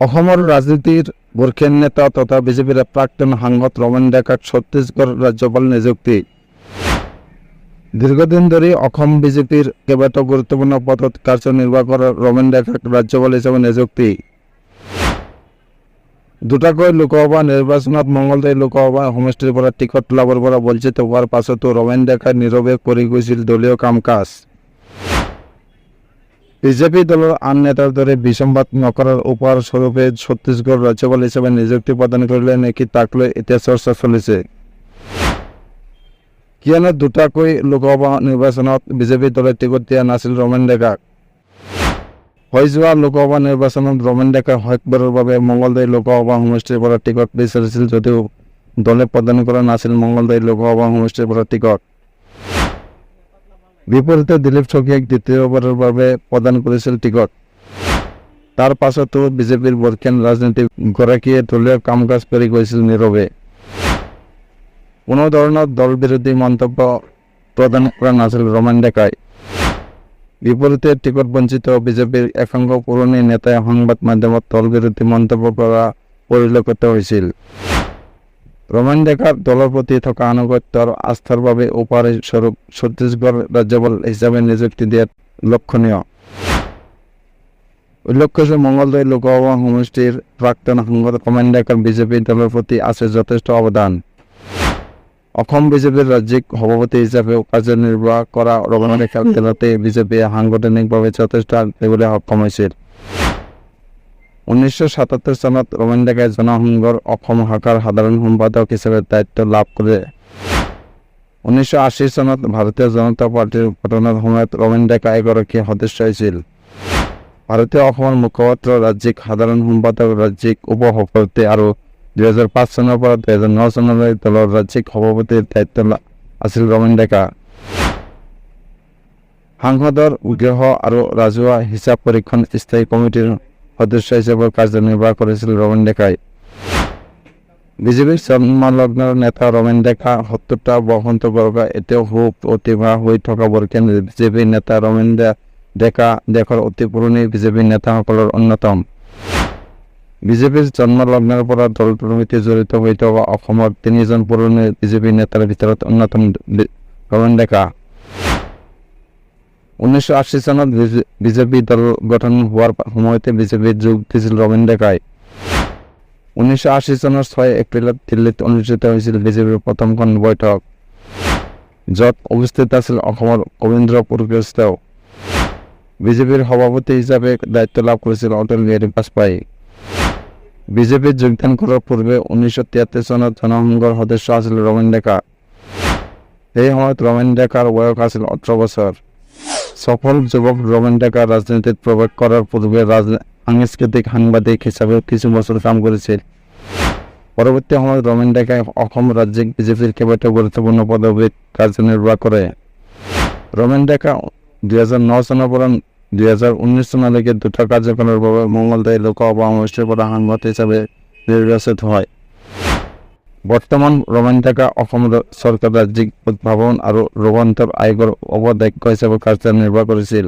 অসমৰ ৰাজনীতিৰ বৰ্ষীয়ান নেতা তথা বিজেপিৰ প্ৰাক্তন সাংসদ ৰমেন ডেকাক ছত্তীশগড় ৰাজ্যপাল নিযুক্তি। দীৰ্ঘদিন ধৰি অসম বিজেপিৰ কেইবাটাও গুৰুত্বপূৰ্ণ পদত কাৰ্যনিৰ্বাহ কৰা ৰমেন ডেকাক ৰাজ্যপাল হিচাপে নিযুক্তি। দুটাকৈ লোকসভা নিৰ্বাচনত মঙলদৈ লোকসভা সমষ্টিৰ পৰা টিকট লাভৰ পৰা বঞ্চিত হোৱাৰ পাছতো ৰমেন ডেকাই নীৰৱে কৰি গৈছিল দলীয় কাম কাজ। বিজেপি দলৰ আন নেতাৰ দৰে বিসম্বাদ নকৰাৰ উপহাৰ স্বৰূপে ছত্তীশগড় ৰাজ্যপাল হিচাপে নিযুক্তি প্ৰদান কৰিলে নেকি তাক লৈ এতিয়া চৰ্চা চলিছে। কিয়নো দুটাকৈ লোকসভা নিৰ্বাচনত বিজেপি দলে টিকট দিয়া নাছিল ৰমেন ডেকাক। হৈ যোৱা লোকসভা নিৰ্বাচনত ৰমেন ডেকাই শেষবাৰৰ বাবে মঙলদৈ লোকসভা সমষ্টিৰ পৰা টিকট বিচাৰিছিল যদিও দলে প্ৰদান কৰা নাছিল মঙলদৈ লোকসভা সমষ্টিৰ পৰা টিকট। বিপৰীতে দিলীপ শইকীয়াক দ্বিতীয়বাৰৰ বাবে প্ৰদান কৰিছিল টিকট। তাৰ পাছতো বিজেপিৰ বৰ্ষীয়ান ৰাজনীতিকগৰাকীয়ে দলীয় কাম কাজ কৰি গৈছিল নীৰৱে। কোনো ধৰণৰ দল বিৰোধী মন্তব্য প্ৰদান কৰা নাছিল ৰমেন ডেকাই। বিপৰীতে টিকট বঞ্চিত বিজেপিৰ একাংশ পুৰণি নেতাই সংবাদ মাধ্যমত দল বিৰোধী মন্তব্য কৰা পৰিলক্ষিত হৈছিল। ৰমেন ডেকাৰ দলৰ প্ৰতি থকা আনুগত্য আৰু আস্থাৰ বাবে উপহাৰ স্বৰূপ ছত্তীশগড় ৰাজ্যপাল হিচাপে নিযুক্তি দিয়াত লক্ষণীয়। উল্লেখ্য যে মঙলদৈ লোকসভা সমষ্টিৰ প্ৰাক্তন সাংসদ ৰমেন ডেকাৰ বিজেপি দলৰ প্ৰতি আছে যথেষ্ট অৱদান। অসম বিজেপিৰ ৰাজ্যিক সভাপতি হিচাপেও কাৰ্যনিৰ্বাহ কৰা ৰমেন ডেকাৰ দলতে বিজেপিয়ে সাংগঠনিকভাৱে যথেষ্ট আগবাঢ়িবলৈ সক্ষম হৈছিল। 1977 চনত ৰমেন ডেকাই জনসংঘৰ অসম শাখাৰ সাধাৰণ সম্পাদক হিচাপে দায়িত্ব লাভ কৰে। 1980 চনত ভাৰতীয় জনতা পাৰ্টিৰ গঠনৰ সময়ত ৰমেন ডেকা এগৰাকী সদস্য হৈছিল। ভাৰতীয় অসমৰ মুখপাত্ৰ, ৰাজ্যিক সাধাৰণ সম্পাদক, ৰাজ্যিক উপ-সভাপতি আৰু 2005 চনৰ পৰা 2009 চনলৈ দলৰ ৰাজ্যিক সভাপতিৰ দায়িত্ব আছিল ৰমেন ডেকা। সাংসদৰ গৃহ আৰু ৰাজহুৱা হিচাপ পৰীক্ষণ স্থায়ী কমিটিৰ সদস্য হিচাপে কাৰ্যনিৰ্বাহ কৰিছিল ৰমেন ডেকাই। বিজেপিৰ জন্মলগ্ন নেতা ৰমেন ডেকা 70টা বসন্ত বৰ্ষ এতিয়াও সুপ্ৰতিভা হৈ থকা বৰ্ষীয়ান বিজেপি নেতা ৰমেন ডেকা দেশৰ অতি পুৰণি বিজেপি নেতাসকলৰ অন্যতম। বিজেপিৰ জন্মলগ্নৰ পৰা দলটোৰ সৈতে জড়িত হৈ থকা অসমৰ 3জন পুৰণি বিজেপি নেতাৰ ভিতৰত অন্যতম ৰমেন ডেকা। 1980 চনত বিজেপি দল গঠন হোৱাৰ সময়তে বিজেপিত যোগ দিছিল ৰমেন ডেকাই। 1980 চনৰ 6 এপ্ৰিলত দিল্লীত অনুষ্ঠিত হৈছিল বিজেপিৰ প্ৰথমখন বৈঠক, য'ত উপস্থিত আছিল অসমৰ কবীন্দ্ৰ পুৰকায়স্থ। বিজেপিৰ সভাপতি হিচাপে দায়িত্ব লাভ কৰিছিল অটল বিহাৰী বাজপেয়ী। বিজেপিত যোগদান কৰাৰ পূৰ্বে 1973 চনত জনসংঘৰ সদস্য আছিল ৰমেন ডেকা। সেই সময়ত ৰমেন ডেকাৰ বয়স আছিল 18 বছৰ। সফল যুৱক ৰমেন ডেকা ৰাজনীতিত প্ৰৱেশ কৰাৰ পূৰ্বে সাংস্কৃতিক সাংবাদিক হিচাপে কিছু বছৰ কাম কৰিছিল। পৰৱৰ্তী সময়ত ৰমেন ডেকাই অসম ৰাজ্যিক বিজেপিৰ কেইবাটাও গুৰুত্বপূৰ্ণ পদবীত কাৰ্যনিৰ্বাহ কৰে। ৰমেন ডেকা 2009 চনৰ পৰা 2019 চনলৈকে দুটা কাৰ্যকালৰ বাবে মঙলদৈ লোকসভা সমষ্টিৰ পৰা সাংসদ হিচাপে নিৰ্বাচিত হয়। বৰ্তমান ৰমেন ডেকা অসম চৰকাৰ ৰাজ্যিক উদ্ভাৱন আৰু ৰূপান্তৰ আয়োগৰ উপাধ্যক্ষ হিচাপে কাৰ্যনিৰ্বাহ কৰিছিল।